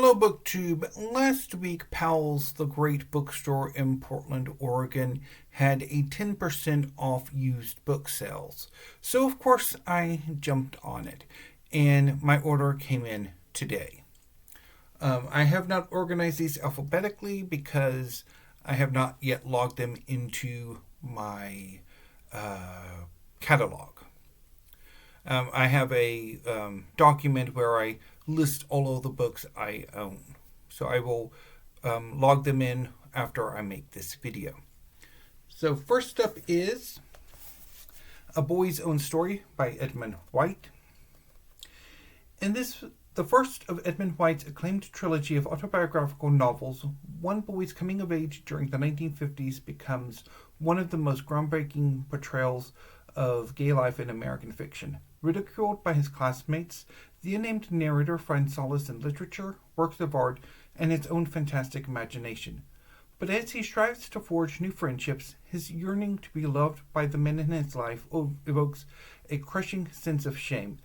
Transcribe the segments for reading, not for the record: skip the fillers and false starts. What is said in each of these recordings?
Hello, BookTube. Last week, Powell's, the great bookstore in Portland, Oregon, had a 10% off used book sales. So, of course, I jumped on it, and my order came in today. I have not organized these alphabetically because I have not yet logged them into my catalog. I have a document where I list all of the books I own. So I will log them in after I make this video. So first up is A Boy's Own Story by Edmund White. In this, the first of Edmund White's acclaimed trilogy of autobiographical novels, one boy's coming of age during the 1950s becomes one of the most groundbreaking portrayals of gay life in American fiction. Ridiculed by his classmates, the unnamed narrator finds solace in literature, works of art, and his own fantastic imagination. But as he strives to forge new friendships, his yearning to be loved by the men in his life evokes a crushing sense of shame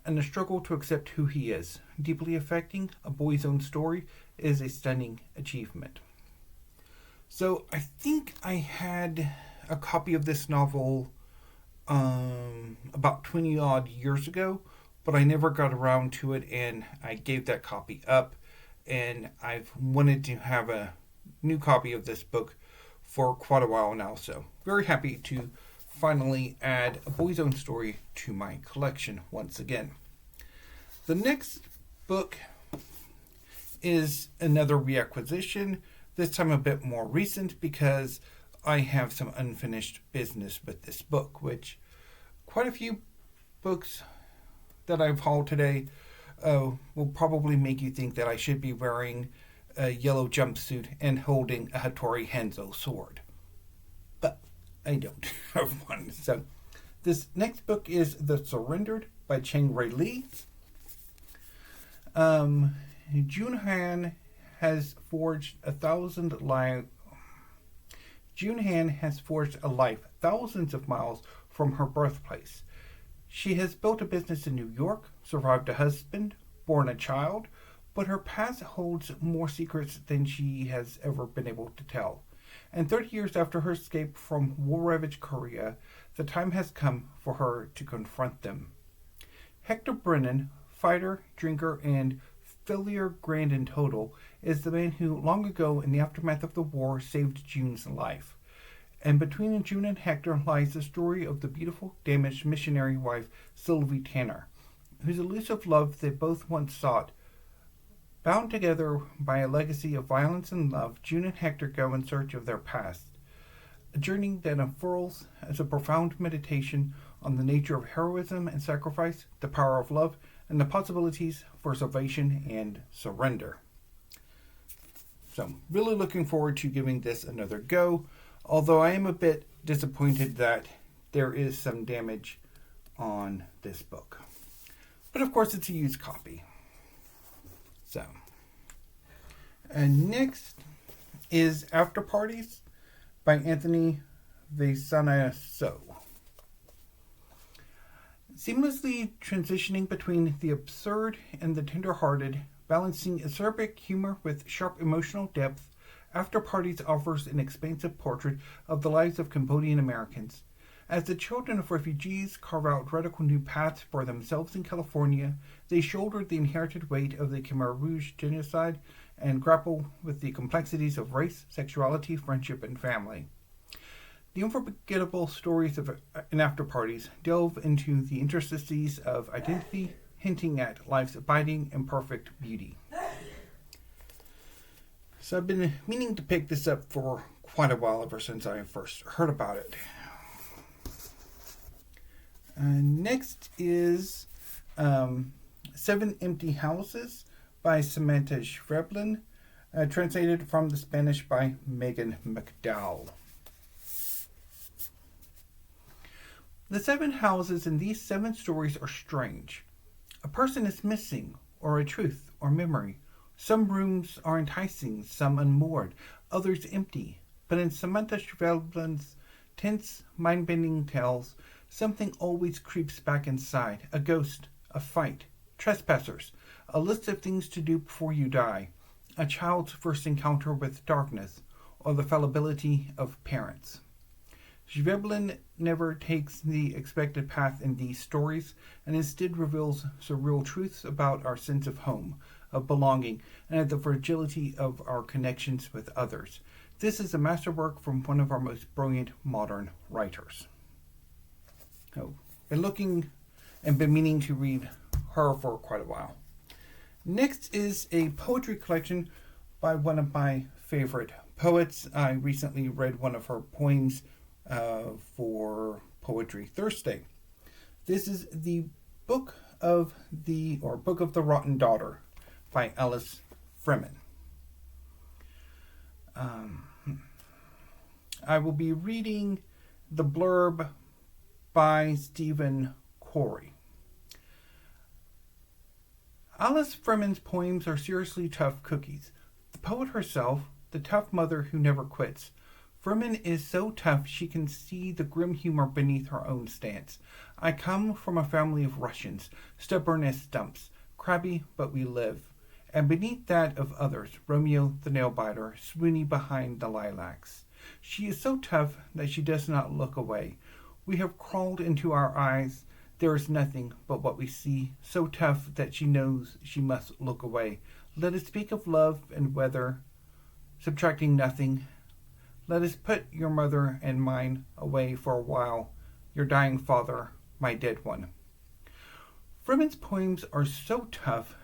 and a struggle to accept who he is. Deeply affecting, A Boy's Own Story is a stunning achievement. So I think I had a copy of this novel about 20 odd years ago, but I never got around to it, and I gave that copy up, and I've wanted to have a new copy of this book for quite a while now, so very happy to finally add A Boy's Own Story to my collection once again. The next book is another reacquisition, this time a bit more recent because I have some unfinished business with this book, which quite a few books that I've hauled today will probably make you think that I should be wearing a yellow jumpsuit and holding a Hattori Hanzo sword. But I don't have one. So this next book is The Surrendered by Chang-Rae Lee. Junhan has forged a life thousands of miles from her birthplace. She has built a business in New York, survived a husband, born a child, but her past holds more secrets than she has ever been able to tell. And 30 years after her escape from war-ravaged Korea, the time has come for her to confront them. Hector Brennan, fighter, drinker, and failure grand in total, is the man who long ago in the aftermath of the war saved June's life. And between June and Hector lies the story of the beautiful, damaged missionary wife, Sylvie Tanner, whose elusive love they both once sought. Bound together by a legacy of violence and love, June and Hector go in search of their past, a journey that unfurls as a profound meditation on the nature of heroism and sacrifice, the power of love, and the possibilities for salvation and surrender. So, really looking forward to giving this another go, although I am a bit disappointed that there is some damage on this book. But of course, it's a used copy. So, and next is After Parties by Anthony Veasna. Seamlessly transitioning between the absurd and the tender-hearted, balancing acerbic humor with sharp emotional depth, After Parties offers an expansive portrait of the lives of Cambodian Americans. As the children of refugees carve out radical new paths for themselves in California, they shoulder the inherited weight of the Khmer Rouge genocide and grapple with the complexities of race, sexuality, friendship, and family. The unforgettable stories of After Parties delve into the interstices of identity, hinting at life's abiding, imperfect beauty. So I've been meaning to pick this up for quite a while, ever since I first heard about it. Next is 7 Empty Houses by Samanta Schweblin, translated from the Spanish by Megan McDowell. The 7 houses in these 7 stories are strange. A person is missing, or a truth, or memory. Some rooms are enticing, some unmoored, others empty. But in Samanta Schweblin's tense, mind-bending tales, something always creeps back inside. A ghost, a fight, trespassers, a list of things to do before you die, a child's first encounter with darkness, or the fallibility of parents. Schweblin never takes the expected path in these stories, and instead reveals surreal truths about our sense of home, of belonging, and of the fragility of our connections with others. This is a masterwork from one of our most brilliant modern writers. Oh, been meaning to read her for quite a while. Next is a poetry collection by one of my favorite poets. I recently read one of her poems for Poetry Thursday. This is the Book of the Rotten Daughter by Alice Friman. I will be reading the blurb by Stephen Corey. Alice Friman's poems are seriously tough cookies. The poet herself, the tough mother who never quits. Friman is so tough she can see the grim humor beneath her own stance. I come from a family of Russians, stubborn as stumps, crabby but we live. And beneath that of others, Romeo the nail-biter, swooning behind the lilacs. She is so tough that she does not look away. We have crawled into our eyes. There is nothing but what we see, so tough that she knows she must look away. Let us speak of love and weather, subtracting nothing. Let us put your mother and mine away for a while, your dying father, my dead one. Friman's poems are so tough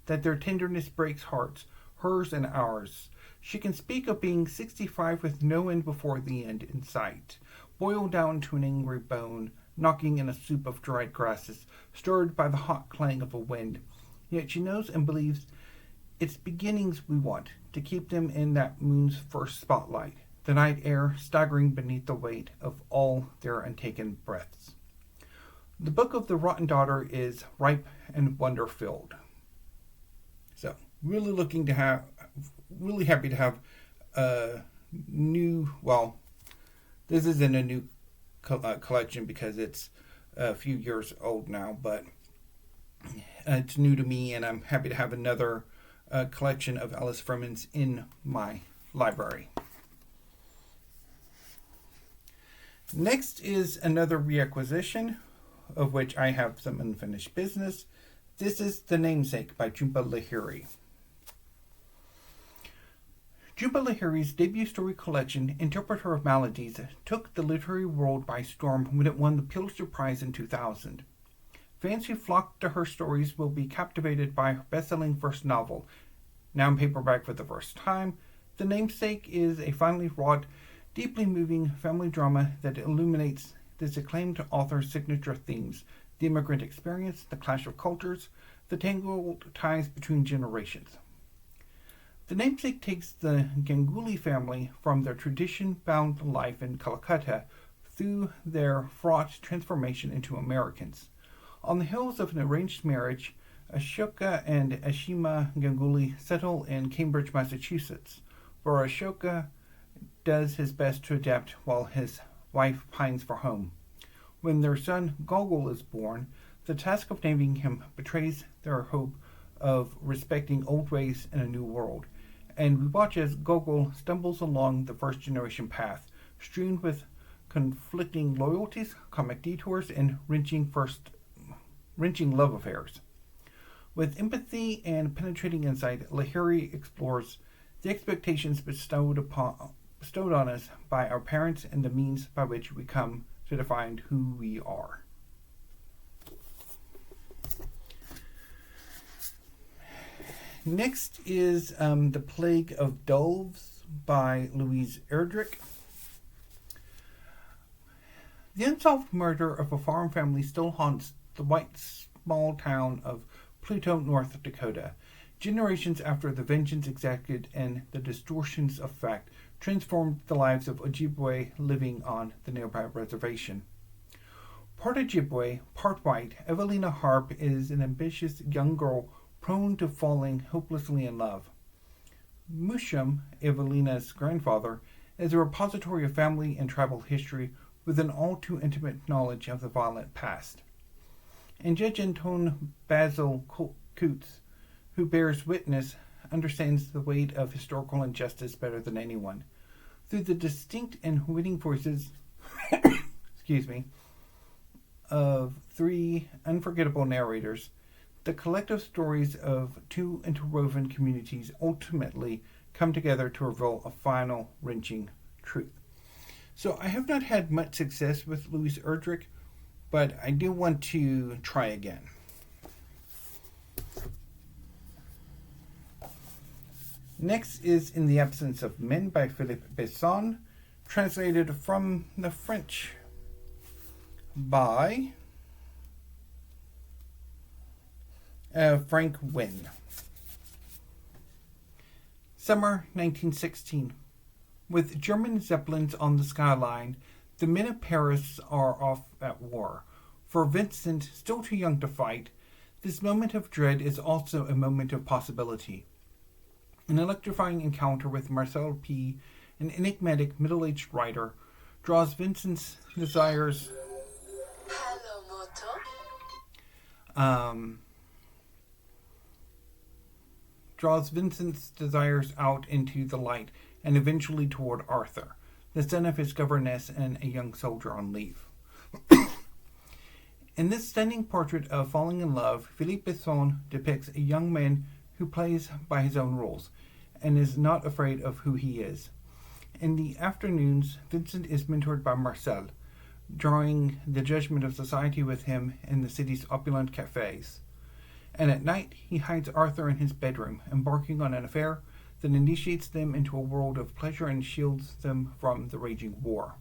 that their tenderness breaks hearts, hers and ours. She can speak of being 65 with no end before the end in sight, boiled down to an angry bone, knocking in a soup of dried grasses, stirred by the hot clang of a wind. Yet she knows and believes it's beginnings we want, to keep them in that moon's first spotlight, the night air staggering beneath the weight of all their untaken breaths. The Book of the Rotten Daughter is ripe and wonder-filled. So, really happy to have a new, this isn't a new collection because it's a few years old now, but it's new to me, and I'm happy to have another collection of Alice Friman's in my library. Next is another reacquisition, of which I have some unfinished business. This is The Namesake by Jhumpa Lahiri. Jhumpa Lahiri's debut story collection, Interpreter of Maladies, took the literary world by storm when it won the Pulitzer Prize in 2000. Fans who flocked to her stories will be captivated by her best-selling first novel. Now in paperback for the first time, The Namesake is a finely wrought, deeply moving family drama that illuminates this acclaimed author's signature themes: the immigrant experience, the clash of cultures, the tangled ties between generations. The Namesake takes the Ganguly family from their tradition-bound life in Calcutta through their fraught transformation into Americans. On the heels of an arranged marriage, Ashoka and Ashima Ganguly settle in Cambridge, Massachusetts, where Ashoka does his best to adapt while his wife pines for home. When their son Gogol is born, the task of naming him betrays their hope of respecting old ways in a new world, and we watch as Gogol stumbles along the first-generation path, strewn with conflicting loyalties, comic detours, and wrenching love affairs. With empathy and penetrating insight, Lahiri explores the expectations bestowed on us by our parents and the means by which we come to define who we are. Next is The Plague of Doves by Louise Erdrich. The unsolved murder of a farm family still haunts the white small town of Pluto, North Dakota, generations after the vengeance exacted and the distortions of fact transformed the lives of Ojibwe living on the nearby reservation. Part Ojibwe, part white, Evelina Harp is an ambitious young girl prone to falling hopelessly in love. Mushum, Evelina's grandfather, is a repository of family and tribal history with an all-too-intimate knowledge of the violent past. And Judge Anton Basil Coots, who bears witness, understands the weight of historical injustice better than anyone. Through the distinct and winning voices of three unforgettable narrators, the collective stories of two interwoven communities ultimately come together to reveal a final, wrenching truth. So I have not had much success with Louise Erdrich, but I do want to try again. Next is In the Absence of Men by Philippe Besson, translated from the French by Frank Wynne. Summer 1916. With German Zeppelins on the skyline, the men of Paris are off at war. For Vincent, still too young to fight, this moment of dread is also a moment of possibility. An electrifying encounter with Marcel P., an enigmatic middle-aged writer, draws Vincent's desires out into the light and eventually toward Arthur, the son of his governess and a young soldier on leave. In this stunning portrait of falling in love, Philippe Besson depicts a young man who plays by his own rules and is not afraid of who he is. In the afternoons, Vincent is mentored by Marcel, drawing the judgment of society with him in the city's opulent cafes. And at night, he hides Arthur in his bedroom, embarking on an affair that initiates them into a world of pleasure and shields them from the raging war.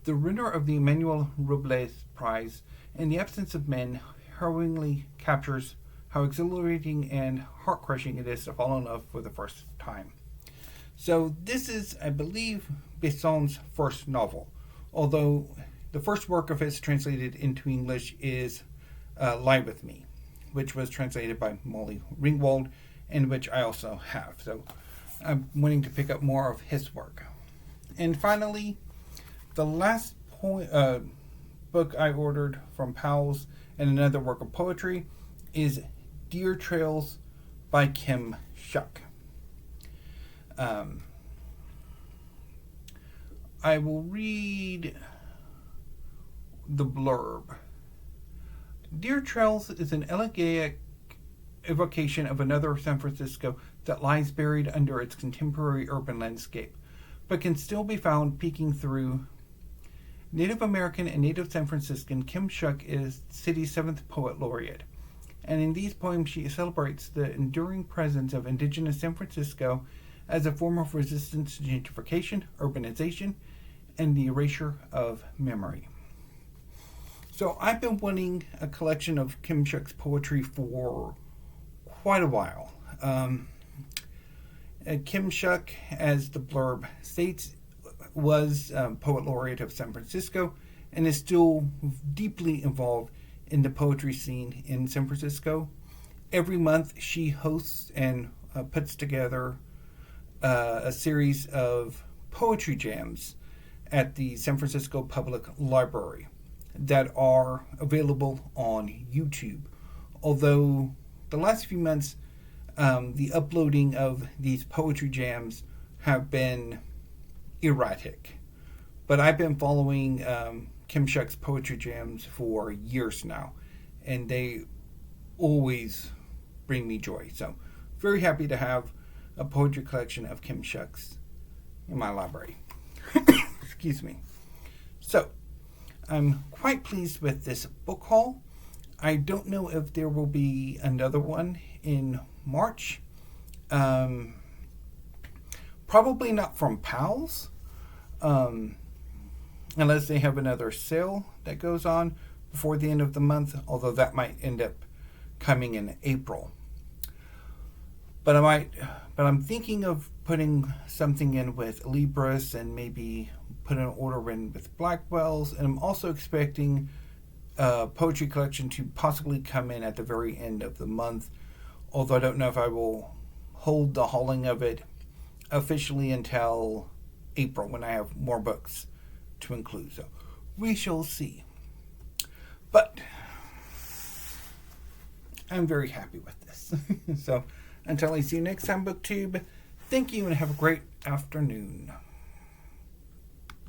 The winner of the Emmanuel Robles Prize, In the Absence of Men, harrowingly captures how exhilarating and heart-crushing it is to fall in love for the first time. So this is, I believe, Besson's first novel, although the first work of his translated into English is Lie With Me, which was translated by Molly Ringwald, and which I also have. So I'm wanting to pick up more of his work. And finally, the last book I ordered from Powell's and another work of poetry is Deer Trails by Kim Shuck. I will read the blurb. Deer Trails is an elegiac evocation of another San Francisco that lies buried under its contemporary urban landscape, but can still be found peeking through. Native American and native San Franciscan, Kim Shuck is the city's 7th poet laureate, and in these poems she celebrates the enduring presence of indigenous San Francisco as a form of resistance to gentrification, urbanization, and the erasure of memory. So I've been wanting a collection of Kim Shuck's poetry for quite a while. Kim Shuck, as the blurb states, was Poet Laureate of San Francisco and is still deeply involved in the poetry scene in San Francisco. Every month she hosts and puts together a series of poetry jams at the San Francisco Public Library that are available on YouTube. Although the last few months, the uploading of these poetry jams have been erratic. But I've been following Kim Shuck's poetry jams for years now, and they always bring me joy. So very happy to have a poetry collection of Kim Shuck's in my library. Excuse me. So I'm quite pleased with this book haul. I don't know if there will be another one in March. Probably not from Powell's, unless they have another sale that goes on before the end of the month, although that might end up coming in April. But I'm thinking of putting something in with Libris and maybe put an order in with Blackwell's, and I'm also expecting a poetry collection to possibly come in at the very end of the month, although I don't know if I will hold the hauling of it officially until April when I have more books to include. So we shall see. But I'm very happy with this. So, until I see you next time, BookTube, thank you and have a great afternoon.